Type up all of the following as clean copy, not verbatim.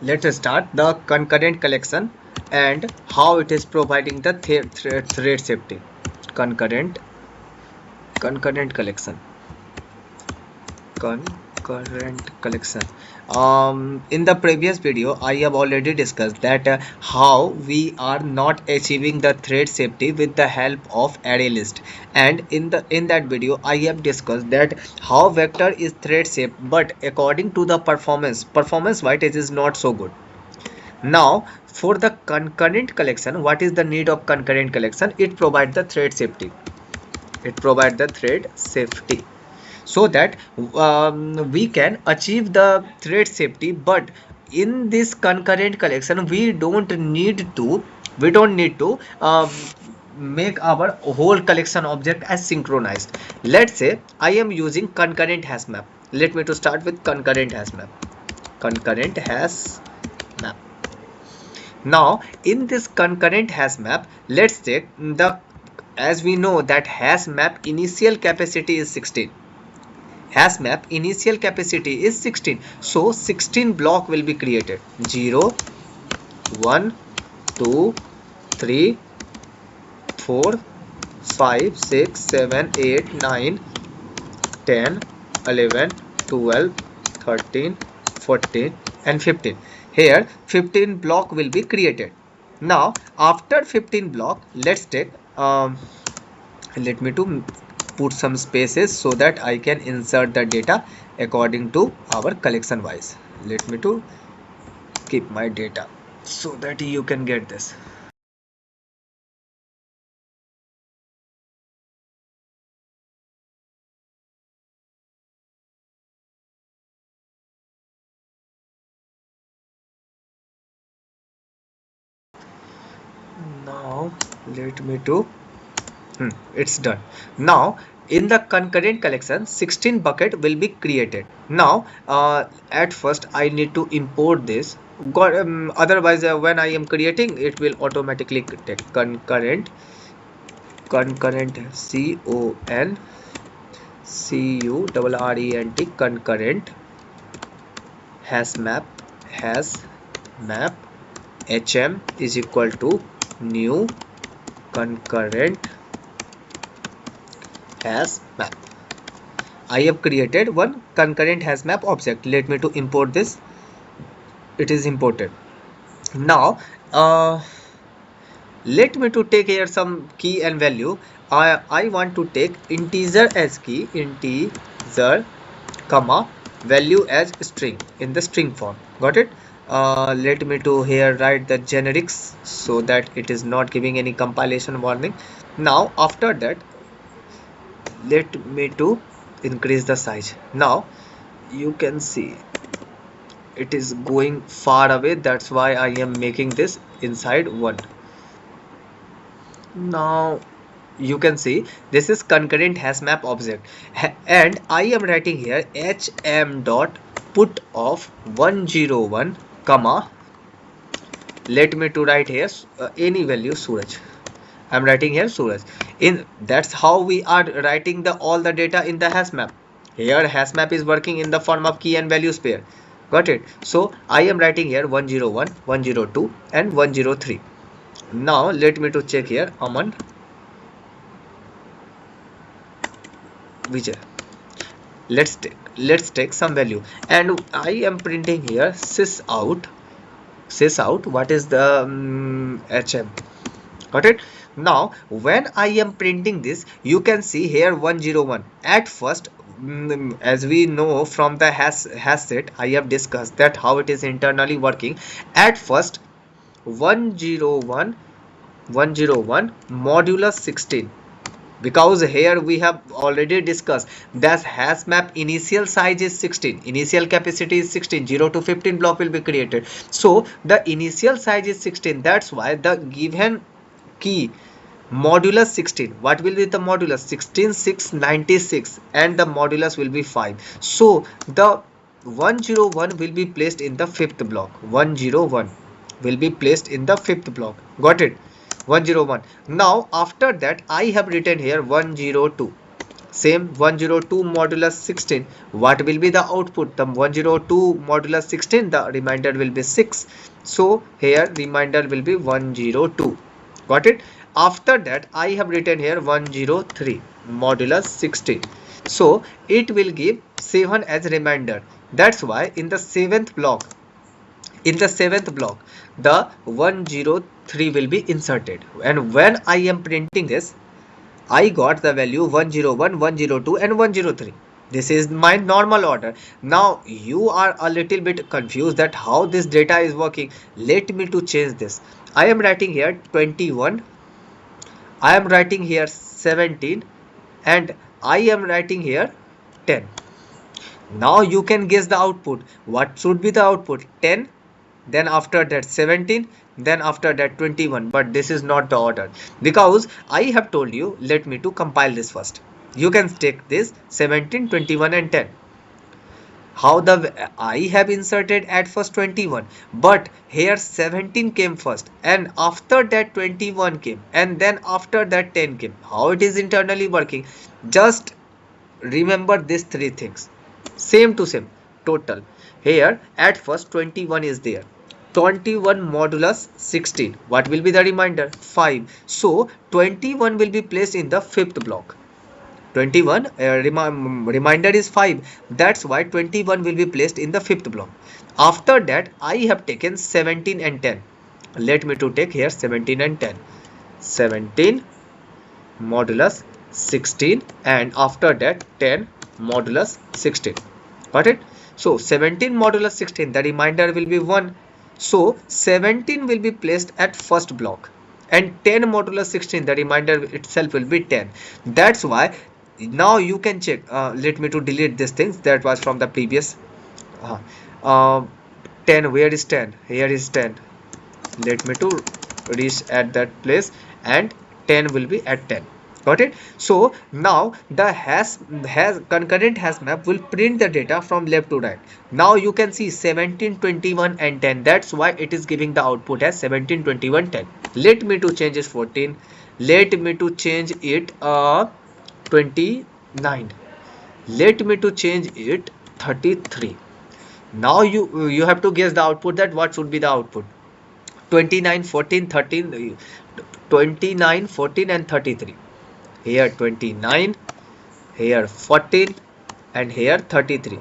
Let's start the concurrent collection and how it is providing the thread safety. Concurrent collection. Concurrent collection. In the previous video I have already discussed that how we are not achieving the thread safety with the help of array list, and in that video I have discussed that how vector is thread safe, but according to the performance wise it is not so good. Now for the concurrent collection, what is the need of concurrent collection? It provides the thread safety. It provides the thread safety so that we can achieve the thread safety. But in this concurrent collection we don't need to make our whole collection object as synchronized. Let's say I am using concurrent hash map. Let me to start with concurrent hash map. Concurrent hash map. Now in this concurrent hash map, let's take the, as we know that hash map initial capacity is 16. Hash map initial capacity is 16. So 16 block will be created. 0, 1, 2, 3, 4, 5, 6, 7, 8, 9, 10, 11, 12, 13, 14 and 15. Here 15 block will be created. Now after 15 block, let's take let me to put some spaces so that I can insert the data according to our collection wise. Let me to keep my data so that you can get this. Now let me to it's done. Now in the concurrent collection 16 bucket will be created. Now at first I need to import this. Otherwise when I am creating it will automatically take concurrent CONCURRENT concurrent hash map HM is equal to new concurrent hash map. I have created one concurrent hash map object. Let me to import this. It is imported. Now let me to take here some key and value. I want to take integer as key, integer comma value as string in the string form. Got it? Let me to here write the generics so that it is not giving any compilation warning. Now after that let me to increase the size. Now you can see it is going far away, that's why I am making this inside one. Now you can see this is concurrent hash map object, and I am writing here hm dot put of 101 comma, let me to write here any value Suraj. I'm writing here Suraj. In that's how we are writing the all the data in the hash map. Here hash map is working in the form of key and values pair. Got it? So I am writing here 101, 102 and 103. Now let me to check here Aman Vijay. Let's take some value, and I am printing here sys out. What is the HM? Got it? Now when I am printing this, you can see here 101. At first as we know from the hash set, I have discussed that how it is internally working. At first 101 modulus 16, because here we have already discussed that hash map initial size is 16, initial capacity is 16, 0 to 15 block will be created. So the initial size is 16, that's why the given key modulus 16, what will be the modulus? 16696 and the modulus will be 5. So the 101 will be placed in the fifth block. 101 will be placed in the fifth block. Got it? 101. Now after that I have written here 102. Same 102 modulus 16. What will be the output? The 102 modulus 16, the remainder will be 6. So here remainder will be 102. Got it? After that I have written here 103 modulus 16. So it will give 7 as remainder. That's why in the seventh block, the 103 will be inserted. And when I am printing this, I got the value 101, 102 and 103. This is my normal order. Now you are a little bit confused that how this data is working. Let me to change this. I am writing here 21. I am writing here 17 and I am writing here 10. Now you can guess the output. What should be the output? 10, then after that 17, then after that 21. But this is not the order because I have told you. Let me to compile this first. You can take this 17, 21 and 10. How the I have inserted at first 21, but here 17 came first and after that 21 came and then after that 10 came. How it is internally working? Just remember these three things. Same to same total. Here at first 21 is there. 21 modulus 16. What will be the remainder? 5. So 21 will be placed in the fifth block. 21 remainder is 5. That's why 21 will be placed in the fifth block. After that I have taken 17 and 10. Let me to take here 17 and 10. 17 modulus 16 and after that 10 modulus 16. Got it? So 17 modulus 16, the remainder will be 1. So 17 will be placed at first block and 10 modulus 16, the remainder itself will be 10. That's why now you can check. Let me to delete these things that was from the previous. 10, where is 10? Here is 10. Let me to reach at that place and 10 will be at 10. Got it? So now the concurrent hash map will print the data from left to right. Now you can see 17, 21 and 10. That's why it is giving the output as 17, 21, 10. Let me to change it 14. Let me to change it 29. Let me to change it 33. Now you have to guess the output, that what should be the output. 29, 14, 13, 29, 14 and 33. Here 29, here 14 and here 33.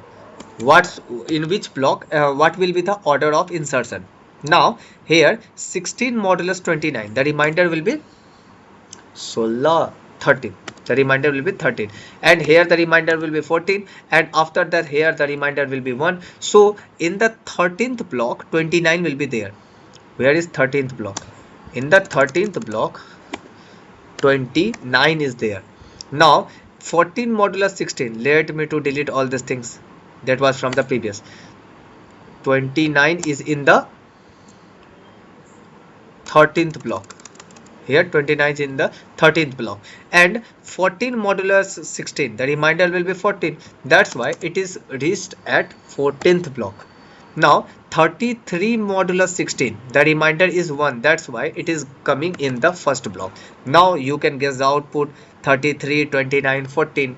What's in which block? What will be the order of insertion? Now here 16 modulus 29, the remainder will be 13. The remainder will be 13 and here the remainder will be 14 and after that here the remainder will be 1. So in the 13th block 29 will be there. Where is 13th block? In the 13th block 29 is there. Now 14 modulus 16. Let me to delete all these things that was from the previous. 29 is in the 13th block. Here 29 is in the 13th block and 14 modulus 16, the remainder will be 14. That's why it is reached at 14th block. Now 33 modulus 16, the remainder is 1. That's why it is coming in the first block. Now you can guess the output. 33, 29, 14.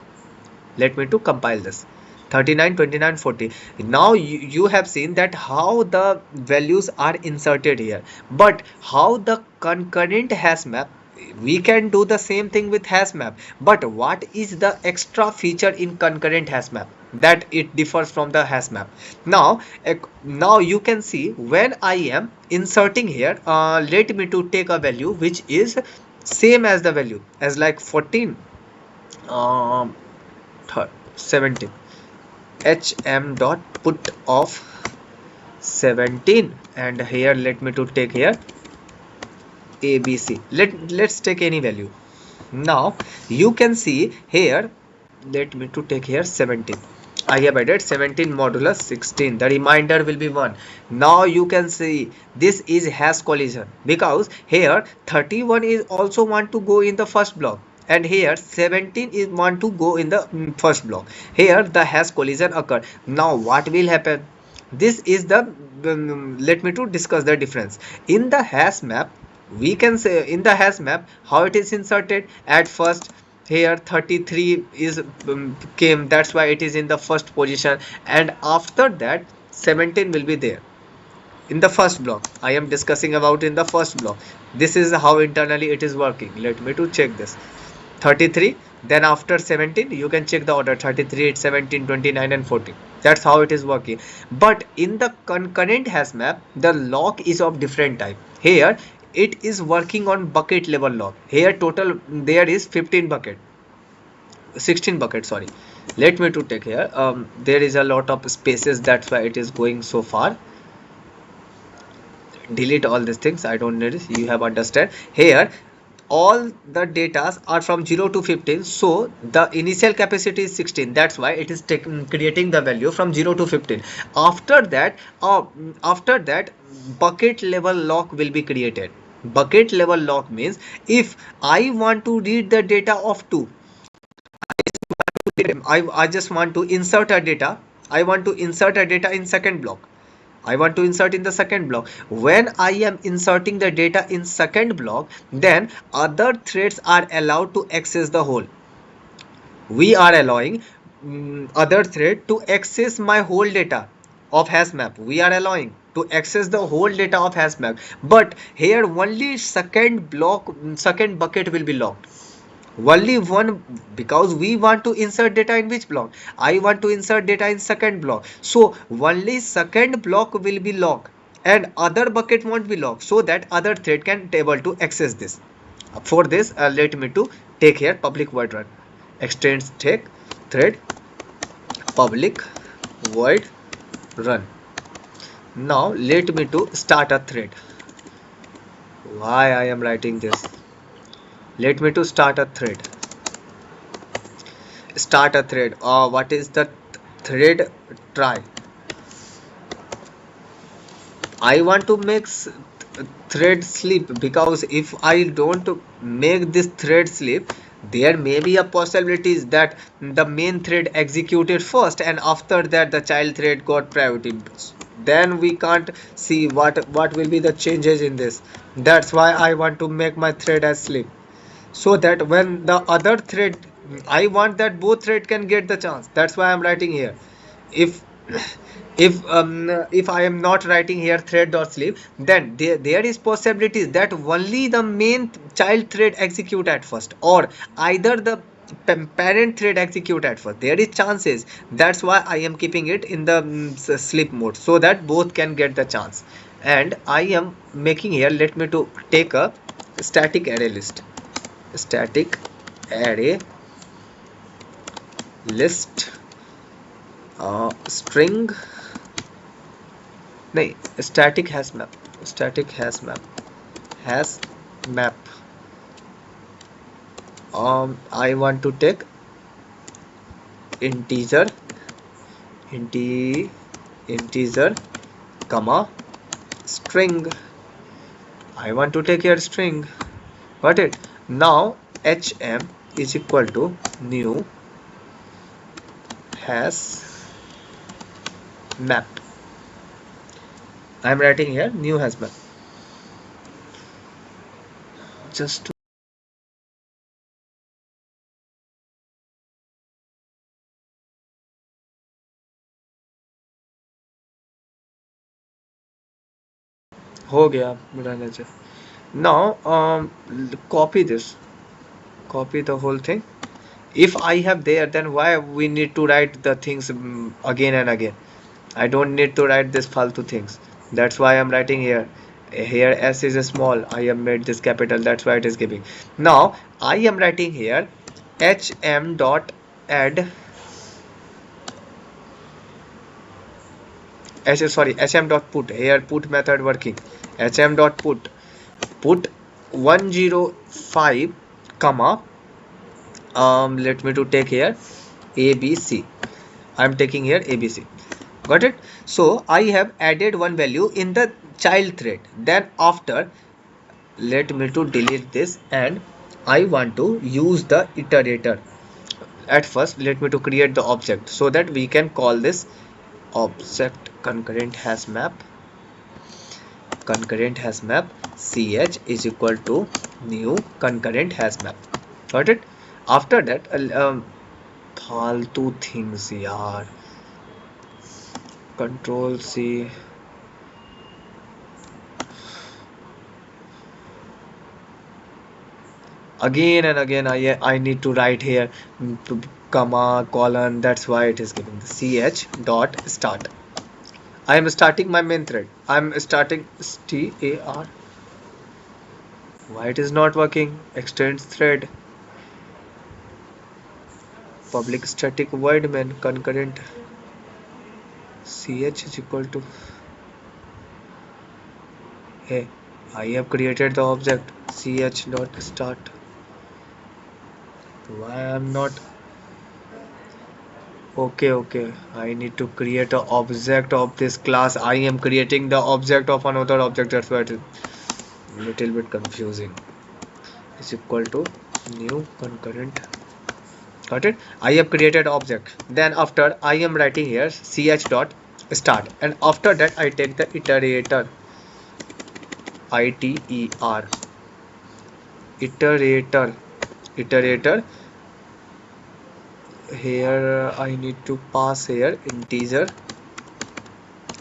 Let me to compile this. 39, 29, 40. Now you have seen that how the values are inserted here, but how the concurrent hash map, we can do the same thing with hash map, but what is the extra feature in concurrent hash map that it differs from the hash map? Now you can see when I am inserting here, let me to take a value which is same as the value as like 14, 17. hm dot put of 17 and here let me to take here ABC. Let's take any value. Now you can see here, let me to take here 17. I have added 17 modulus 16. The remainder will be 1. Now you can see this is hash collision because here 31 is also want to go in the first block and here 17 is want to go in the first block. Here the hash collision occur. Now what will happen? This is the let me to discuss the difference in the hash map. We can say in the hash map how it is inserted. At first here 33 is came, that's why it is in the first position, and after that 17 will be there in the first block. I am discussing about in the first block. This is how internally it is working. Let me to check this. 33, then after 17 you can check the order: 33, 17, 29 and 40. That's how it is working. But in the concurrent hash map, the lock is of different type. Here it is working on bucket level lock. Here total there is 15 bucket, 16 bucket, sorry. Let me to take here, there is a lot of spaces, that's why it is going so far. Delete all these things, I don't need it, you have understand. Here all the datas are from 0 to 15, so the initial capacity is 16, that's why it is taking creating the value from 0 to 15. After that bucket level lock will be created. Bucket level lock means if I want to read the data of 2, I just want to insert a data. I want to insert a data in second block. I want to insert in the second block. When I am inserting the data in second block, then other threads are allowed to access the whole. We are allowing other thread to access my whole data of hash map. We are allowing to access the whole data of hash map. But here only second block, second bucket will be locked. Only one, because we want to insert data in which block? I want to insert data in second block. So only second block will be locked and other bucket won't be locked, so that other thread can able to access this. For this, let me to take here public void run. Extends take thread public void run. Now let me to start a thread. Why I am writing this? Let me to start a thread. Start a thread. What is the thread? Try. I want to make thread sleep, because if I don't make this thread sleep, there may be a possibility that the main thread executed first and after that the child thread got priority. Then we can't see what will be the changes in this. That's why I want to make my thread as sleep, so that when the other thread, I want that both thread can get the chance. That's why I'm writing here. If if I am not writing here thread dot sleep, then there is possibility that only the main child thread execute at first, or either the parent thread execute at first. There is chances. That's why I am keeping it in the sleep mode, so that both can get the chance. And I am making here, let me to take a static array list. Static array list string, नहीं, static hash map, static hash map, hash map. I want to take integer, integer comma string. I want to take here string. Got it? Now hm is equal to new hash map. I am writing here new hash map. Just to हो गया रहने से. Now copy this, copy the whole thing. If I have there, then why we need to write the things again and again? I don't need to write this faltu things. That's why I'm writing here. Here s is a small, I have made this capital, that's why it is giving. Now I am writing here hm dot add hm dot put. Here put method working. Hm dot put 105 comma let me to take here abc. I'm taking here abc. Got it? So I have added one value in the child thread. Then after, let me to delete this, and I want to use the iterator. At first, let me to create the object, so that we can call this object concurrent hash map. Concurrent hash map ch is equal to new concurrent hash map. Got it? After that, फालतू things यार. Control C. Again and again I need to write here, comma, colon. That's why it is giving the ch dot start. I am starting my main thread. I'm starting star. Why it is not working? Extends thread. Public static void main concurrent ch is equal to. Hey, I have created the object ch dot start. Why I'm not? Okay. I need to create an object of this class. I am creating the object of another object. That's why it is little bit confusing. Is equal to new concurrent. Got it? I have created object. Then after I am writing here ch dot start, and after that I take the iterator. iter iterator. Here I need to pass here integer,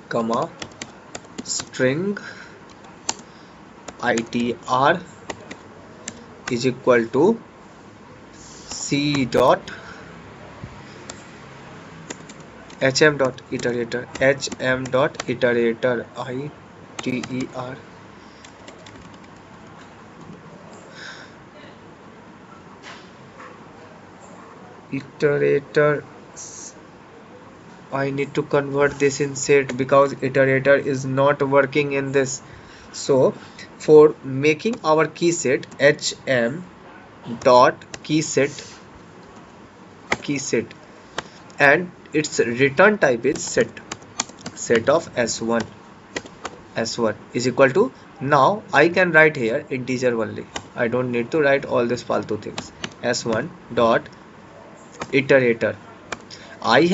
comma, string itr is equal to c dot hm dot iterator iter iterator. I need to convert this in set because iterator is not working in this. So for making our key set, hm dot key set, and its return type is set of s1 is equal to. Now I can write here integer only. I don't need to write all this faltu things. S1 dot iterator. I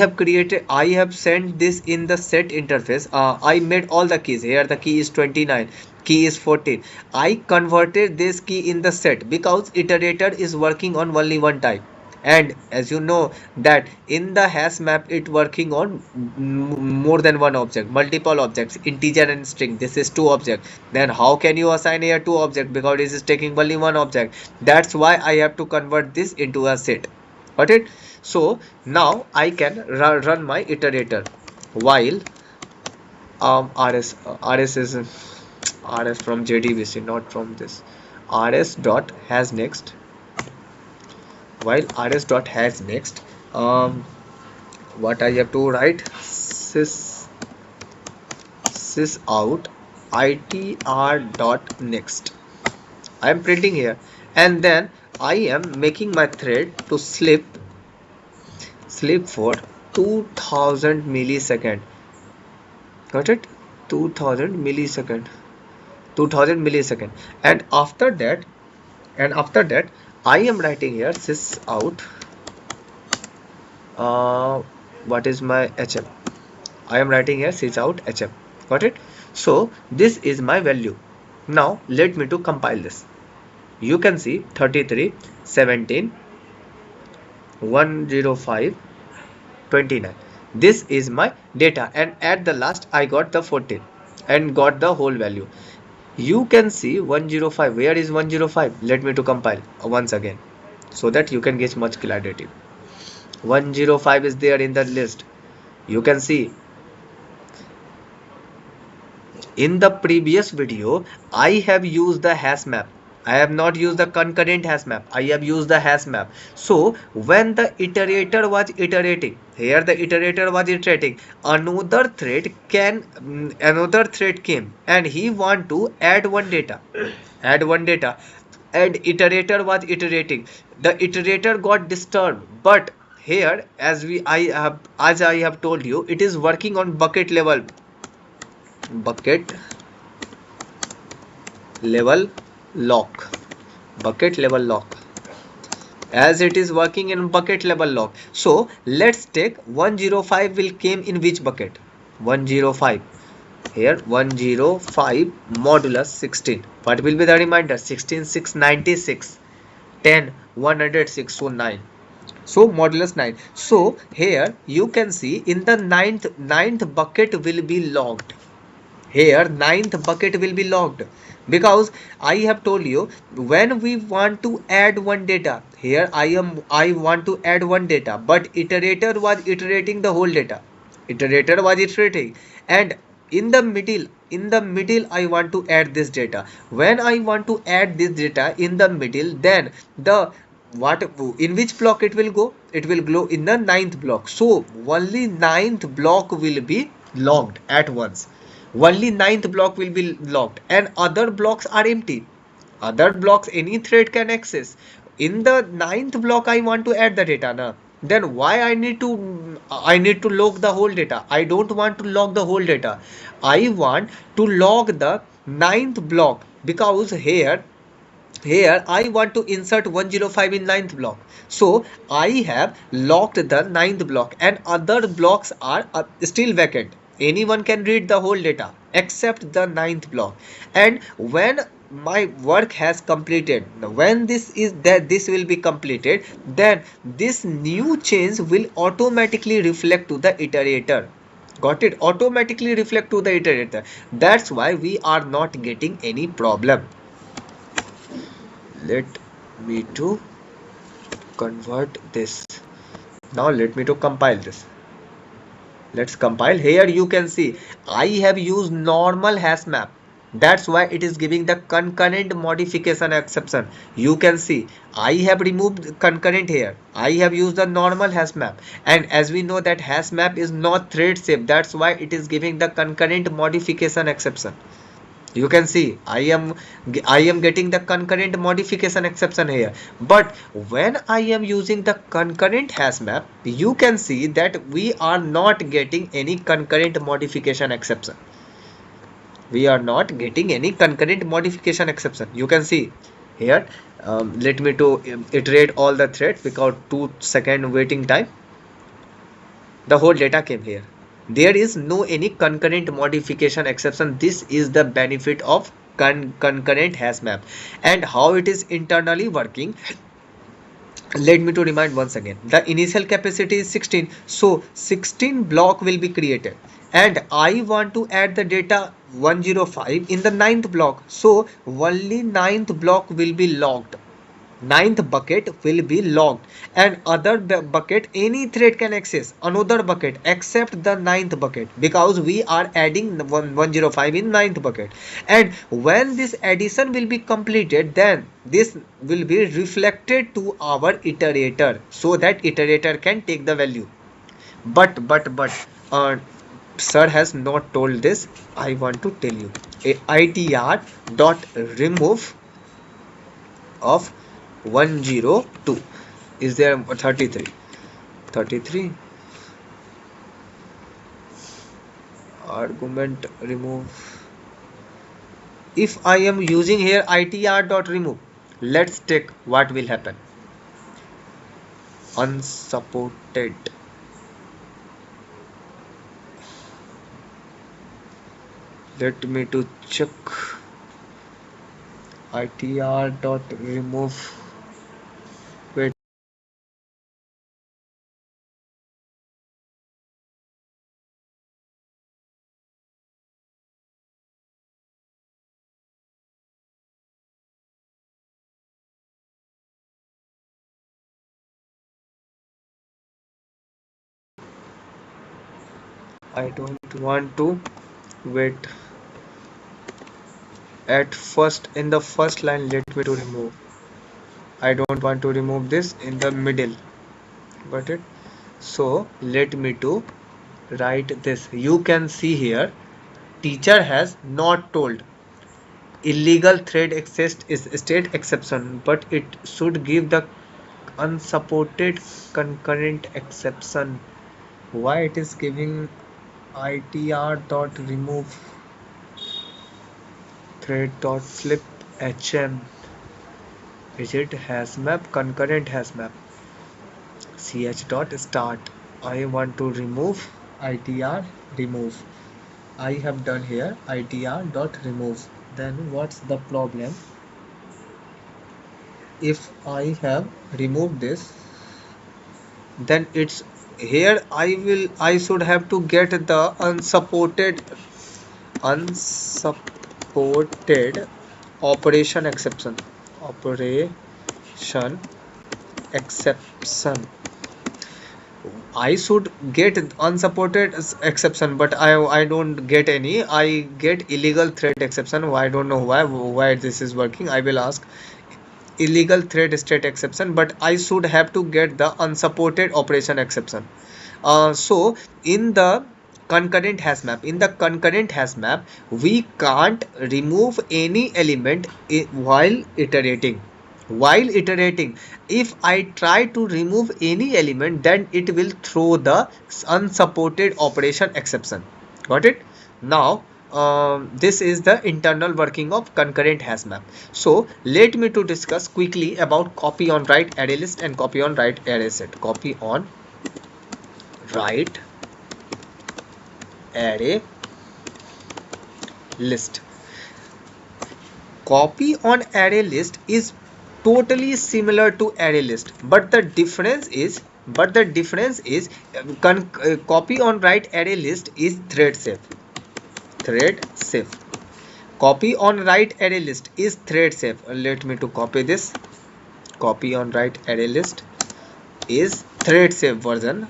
have sent this in the set interface. I made all the keys. Here the key is 29, key is 14. I converted this key in the set because iterator is working on only one type. And as you know that in the hash map it working on more than one object, multiple objects, integer and string. This is two objects. Then how can you assign here two objects because this is taking only one object? That's why I have to convert this into a set. Got it? So now I can run my iterator while rs is rs from JDBC, not from this. Rs dot has next. While rs dot has next, what I have to write, sys out itr dot next. I am printing here, and then I am making my thread to sleep for 2000 millisecond. Got it? 2000 millisecond. And after that I am writing here sys out what is my hm. I am writing here sys out hm. Got it? So this is my value. Now let me to compile this. You can see 33, 17, 105, 29. This is my data, and at the last I got the 14 and got the whole value. You can see 105. Where is 105? Let me to compile once again so that you can get much clarity. 105 is there in the list. You can see in the previous video I have used the hash map. I have not used the concurrent hash map. I have used the hash map. So when the iterator was iterating, here the iterator was iterating, another thread came and he want to add one data. And iterator was iterating. The iterator got disturbed, but here as I have told you, it is working on bucket level lock. As it is working in bucket level lock. So let's take 105 will came in which bucket? 105. Here 105 modulus 16. What will be the reminder? 16 696. 10, 106, so 9. So modulus 9. So here you can see in the ninth bucket will be logged. Here ninth bucket will be logged because I have told you when we want to add one data. Here I want to add one data, but iterator was iterating the whole data. Iterator was iterating, and in the middle I want to add this data. When I want to add this data in the middle, then the what in which block it will go? It will go in the ninth block. So only ninth block will be logged at once. Only ninth block will be locked and other blocks are empty. Other blocks any thread can access. In the ninth block I want to add the data now. Then why I need to log the whole data? I don't want to log the whole data. I want to log the ninth block because here I want to insert 105 in ninth block. So I have locked the ninth block and other blocks are still vacant. Anyone can read the whole data except the ninth block. And when my work has completed, when this will be completed, then this new change will automatically reflect to the iterator. Got it? Automatically reflect to the iterator. That's why we are not getting any problem. Let me to convert this. Now let me to compile this. Let's compile. Here you can see I have used normal hash map. That's why it is giving the concurrent modification exception. You can see I have removed concurrent here. I have used the normal hash map, and as we know that hash map is not thread safe. That's why it is giving the concurrent modification exception. You can see I am getting the concurrent modification exception here. But when I am using the concurrent hash map, you can see that we are not getting any concurrent modification exception. We are not getting any concurrent modification exception. You can see here. Let me to iterate all the threads without 2 second waiting time. The whole data came here. There is no any concurrent modification exception. This is the benefit of concurrent hash map. And how it is internally working, let me to remind once again. The initial capacity is 16, so 16 block will be created, and I want to add the data 105 in the ninth block. So only ninth block will be logged. Ninth bucket will be logged, and other bucket any thread can access another bucket except the ninth bucket because we are adding 105 in ninth bucket. And when this addition will be completed, then this will be reflected to our iterator so that iterator can take the value. But sir has not told this. I want to tell you a itr dot remove of 102 is there. 33 argument remove. If I am using here itr dot remove, let's take what will happen. Unsupported. Let me to check itr dot remove. Wait. I don't want to wait. At first, in the first line, let me to remove. I don't want to remove this in the middle. Got it? So let me to write this. You can see here teacher has not told illegal thread access is state exception, but it should give the unsupported concurrent exception. Why it is giving itr dot remove thread dot flip hm? Is it hash map? Concurrent hash map. Ch dot start. I want to remove itr remove. I have done here itr dot remove. Then what's the problem? if I have removed this, then it's here I should have to get the unsupported operation exception. I should get unsupported exception, but I don't get any. I get illegal thread exception. I don't know why this is working. I will ask illegal thread state exception, but I should have to get the unsupported operation exception. So in the concurrent hash map, we can't remove any element while iterating. If I try to remove any element, then it will throw the unsupported operation exception. Got it? Now this is the internal working of concurrent hash map. So let me to discuss quickly about copy on write array list and copy on write array set. Copy on write array list. Copy on array list is totally similar to array list, but the difference is copy on write array list is thread safe. Copy on write array list is thread safe. Let me to copy this. Copy on write array list is thread safe version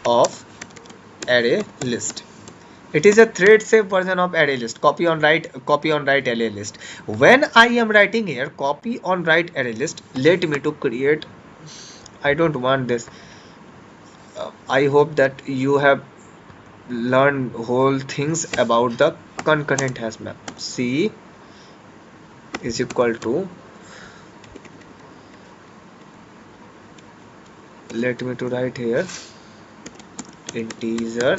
of array list. It is a thread safe version of array list. Copy on write array list. When I am writing here copy on write array list, let me to create. I don't want this. I hope that you have learned whole things about the concurrent hash map. C is equal to, let me to write here integer.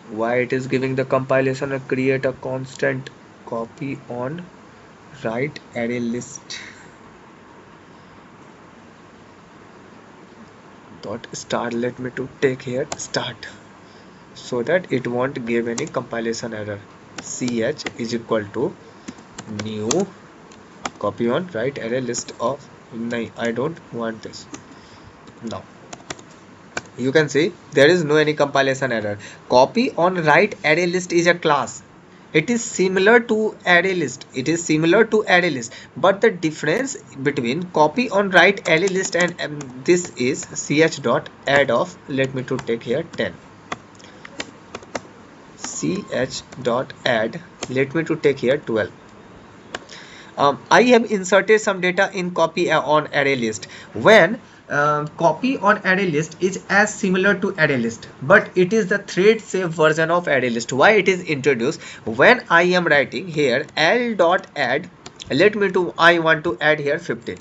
Why it is giving the compilation and create a constant copy on write array list dot start. Let me to take here start, so that it won't give any compilation error. Ch is equal to new copy on write array list of, no, I don't want this. Now you can see there is no any compilation error. Copy on write array list is a class. It is similar to array list. But the difference between copy on write array list and this is ch dot add of, let me to take here 10. Ch dot add, let me to take here 12. I have inserted some data in copy on array list. When copy on array list is as similar to array list, but it is the thread safe version of array list. Why it is introduced? When I am writing here l dot add, let me to, I want to add here 15.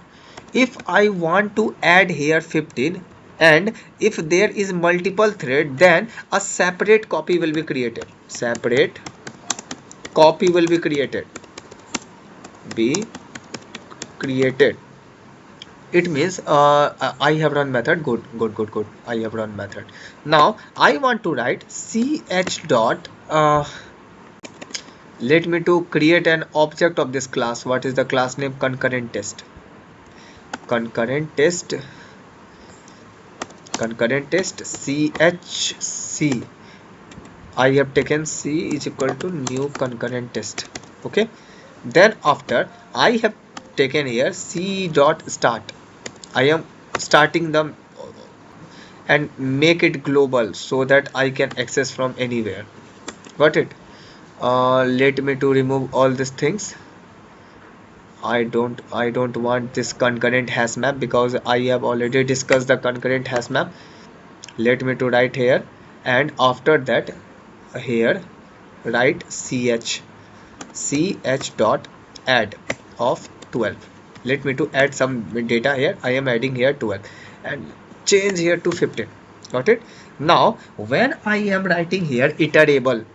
If I want to add here 15, and if there is multiple thread, then a separate copy will be created. It means I have run method. Good. I have run method. Now I want to write ch dot let me to create an object of this class. What is the class name? Concurrent test. chc. I have taken c is equal to new concurrent test. Okay, then after I have taken here c dot start. I am starting them and make it global so that I can access from anywhere. Got it? Let me to remove all these things. I don't want this concurrent hash map because I have already discussed the concurrent hash map. Let me to write here, and after that here write ch dot add of 12. Let me to add some data here. I am adding here 12 and change here to 15. Got it? Now when I am writing here iterable,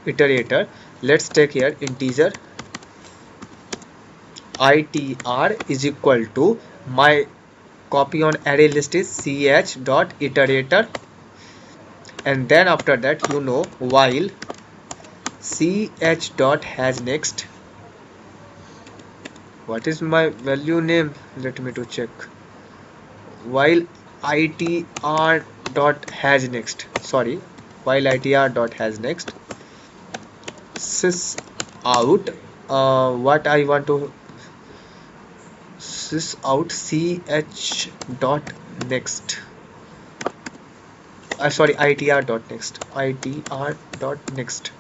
iterator, let's take here integer itr is equal to my copy on array list is ch dot iterator, and then after that while ch dot has next. What is my value name? Let me to check. While itr dot has next, sorry, while itr dot has next, sys out, what I want to sys out ch dot next, sorry, itr dot next, itr dot next.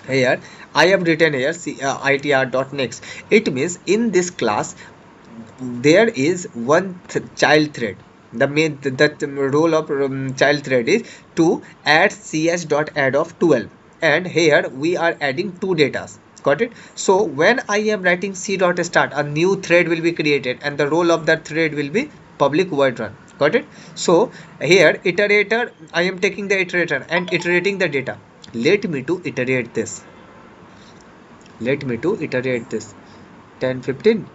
Here I have written here itr dot next. It means in this class there is one child thread. The main that role of child thread is to add ch dot add of 12, and here we are adding two datas. Got it? So when I am writing c dot start, a new thread will be created and the role of that thread will be public void run. Got it? So here iterator, I am taking the iterator and iterating the data. Let me to iterate this. Let me to iterate this. 1015,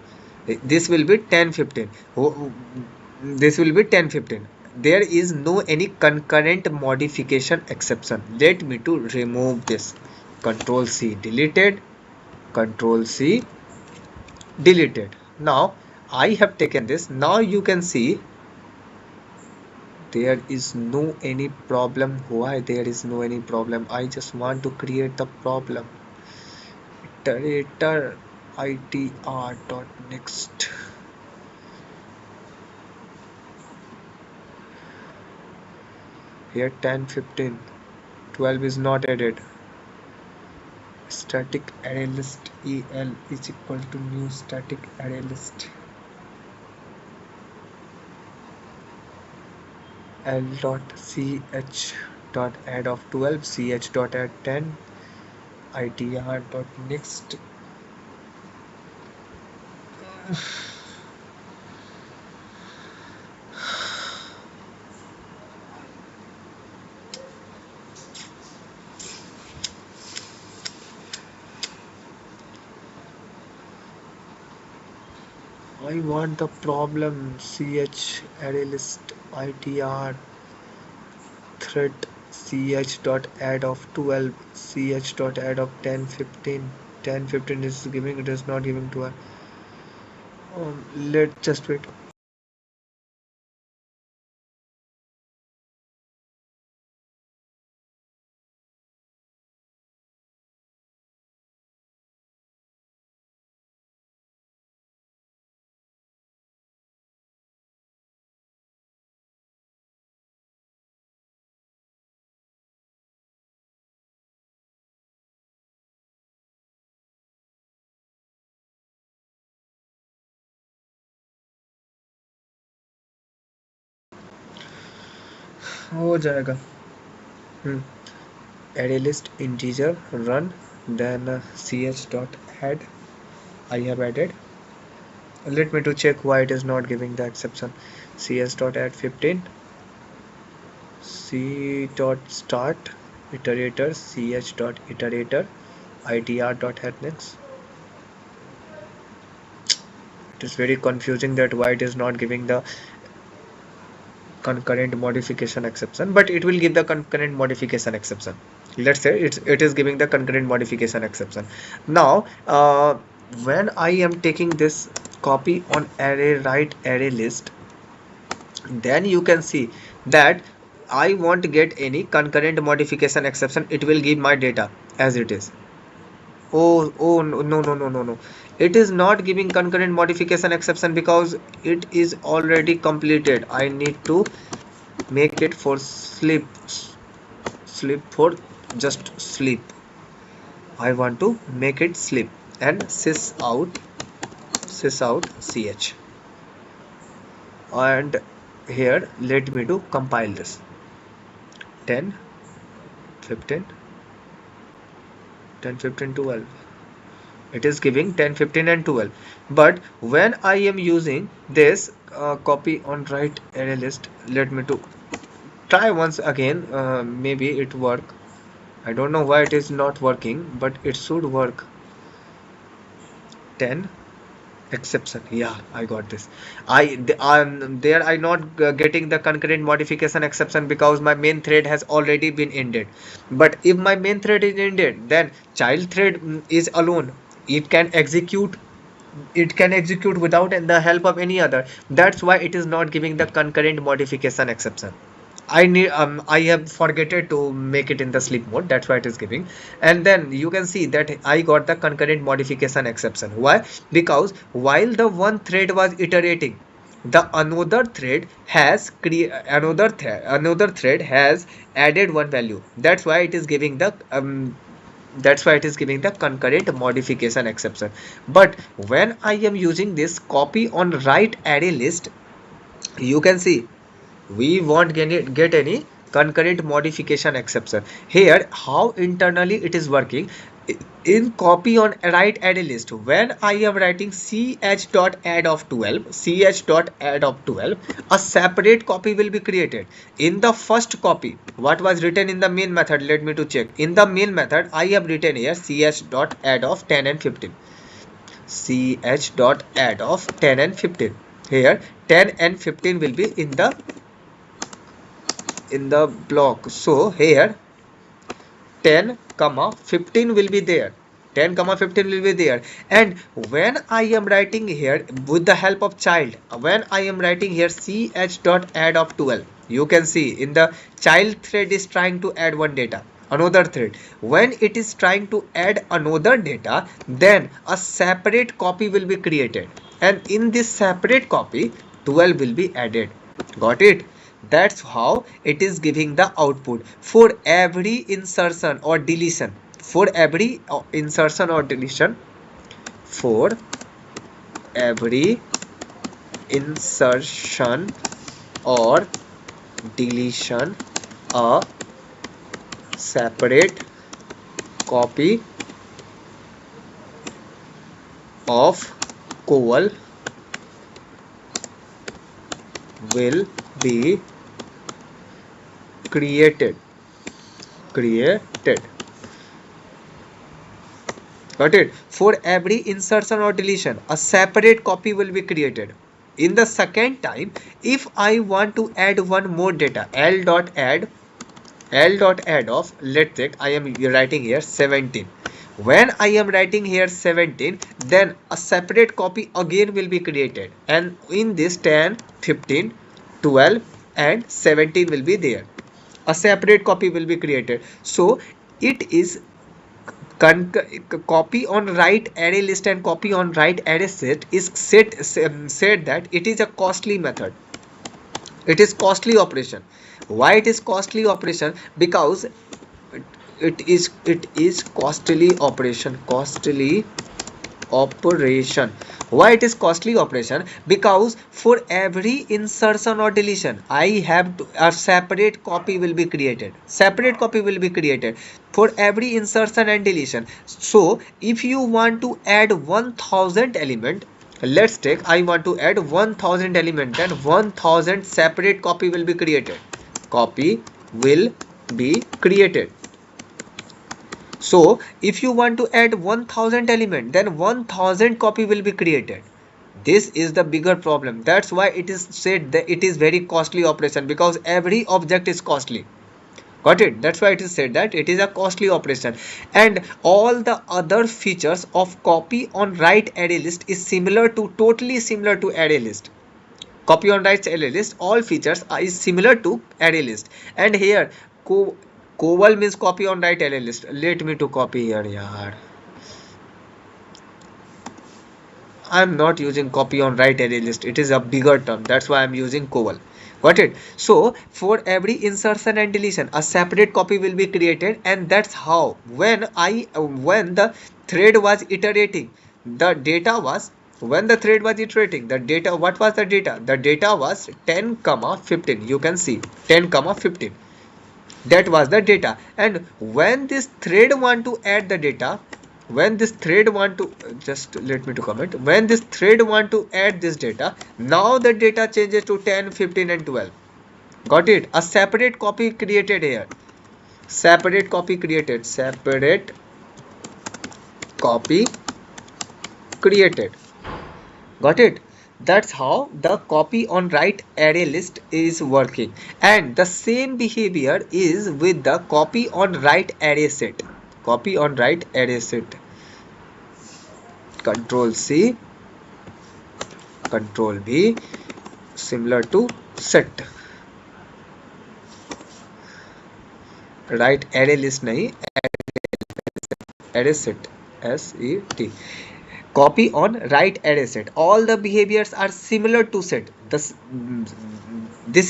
this will be 1015. This will be 1015. There is no any concurrent modification exception. Let me to remove this. Control C deleted, Control C deleted. Now I have taken this. Now you can see there is no any problem. Why there is no any problem? I just want to create the problem. Iterator itr dot next. Here 10 15 12 is not added. Static array list el is equal to new static array list l dot ch dot add of 12, ch dot add 10, itr dot next. I want the problem ch array list itr thread ch dot add of 12, ch dot add of 10 15. 10 15 is giving, it is not giving 12. Let's just wait. हो जाएगा. Array list integer run, then ch dot add. I have added. Let me to check why it is not giving the exception. cs dot add 15, c dot start iterator, ch dot iterator, itr dot add next. It is very confusing that why it is not giving the concurrent modification exception, but it will give the concurrent modification exception. Let's say it is giving the concurrent modification exception. Now when I am taking this copy on array write array list, then you can see that I won't get any concurrent modification exception. It will give my data as it is. Oh no no no no no no, it is not giving concurrent modification exception because it is already completed. I need to make it for sleep for just sleep. I want to make it sleep, and sys out ch, and here let me to compile this. 10 15 10 15 12, it is giving 10 15 and 12. But when I am using this copy on write array list, let me to try once again. Maybe it work. I don't know why it is not working, but it should work. 10 exception. Yeah, I got this. There I not getting the concurrent modification exception because my main thread has already been ended. But if my main thread is ended, then child thread is alone. It can execute. It can execute without the help of any other. That's why it is not giving the concurrent modification exception. I have forgotten to make it in the sleep mode. That's why it is giving. And then you can see that I got the concurrent modification exception. Why? Because while the one thread was iterating, the another thread has added one value. That's why it is giving the concurrent modification exception. But when I am using this copy on write array list, you can see we won't get any concurrent modification exception. Here how internally it is working. In copy on write array list, when I am writing ch.add of 12, a separate copy will be created. In the first copy, what was written in the main method, let me to check. In the main method I have written here ch.add of 10 and 15. ch.add of 10 and 15. Here 10 and 15 will be in the block. So here 10 comma 15 will be there. 10 comma 15 will be there. And when I am writing here with the help of child, when I am writing here ch.add of 12, you can see in the child thread is trying to add one data, another thread. When it is trying to add another data, then a separate copy will be created, and in this separate copy 12 will be added. Got it? That's how it is giving the output for every insertion or deletion. For every insertion or deletion, for every insertion or deletion, a separate copy of coal will be created. Got it? For every insertion or deletion, a separate copy will be created. In the second time, if I want to add one more data, l.add of, let's take, I am writing here 17. When I am writing here 17, then a separate copy again will be created, and in this 10, 15, 12 and 17 will be there. A separate copy will be created. So it is copy on write array list and copy on write array set is said that it is a costly method. It is costly operation. Why it is costly operation? Because it is costly operation. Why it is costly operation? Because for every insertion or deletion, I have a separate copy will be created. Separate copy will be created for every insertion and deletion. So if you want to add 1000 element, let's take, I want to add 1000 element, then 1000 separate copy will be created. Copy will be created. So if you want to add 1000 element, then 1000 copy will be created. This is the bigger problem. That's why it is said that it is very costly operation, because every object is costly. Got it? That's why it is said that it is a costly operation. And all the other features of copy on write array list is totally similar to array list. Copy on write array list, all features are similar to array list. And here Coval means copy on write array list. Let me to copy here, yaar. I'm not using copy on write array list. It is a bigger term. That's why I'm using Coval. Got it? So for every insertion and deletion, a separate copy will be created, and that's how when the thread was iterating, the data was when the thread was iterating, the data, what was the data? The data was 10 comma 15. You can see 10 comma 15. That was the data. And when this thread want to add the data, when this thread want to just let me to comment, when this thread want to add this data, now the data changes to 10, 15 and 12. Got it? A separate copy created here. Separate copy created. Separate copy created. Got it? That's how the copy on write array list is working. And the same behavior is with the copy on write array set. Copy on write array set. Control C, Control V, similar to set. Write array list nahi, array set. SET. Copy on write array set. All the behaviors are similar to set. This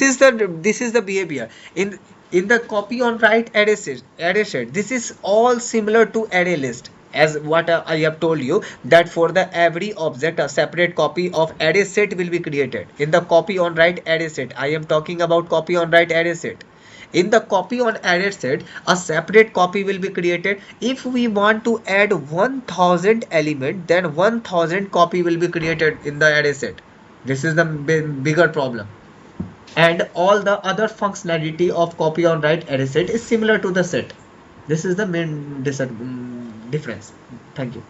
is the behavior in the copy on write array set. This is all similar to array list, as what I have told you, that for the every object a separate copy of array set will be created. In the copy on write array set, I am talking about copy on write array set. In the copy on array set, a separate copy will be created. If we want to add 1000 element, then 1000 copy will be created in the array set. This is the bigger problem. And all the other functionality of copy on write array set is similar to the set. This is the main difference. Thank you.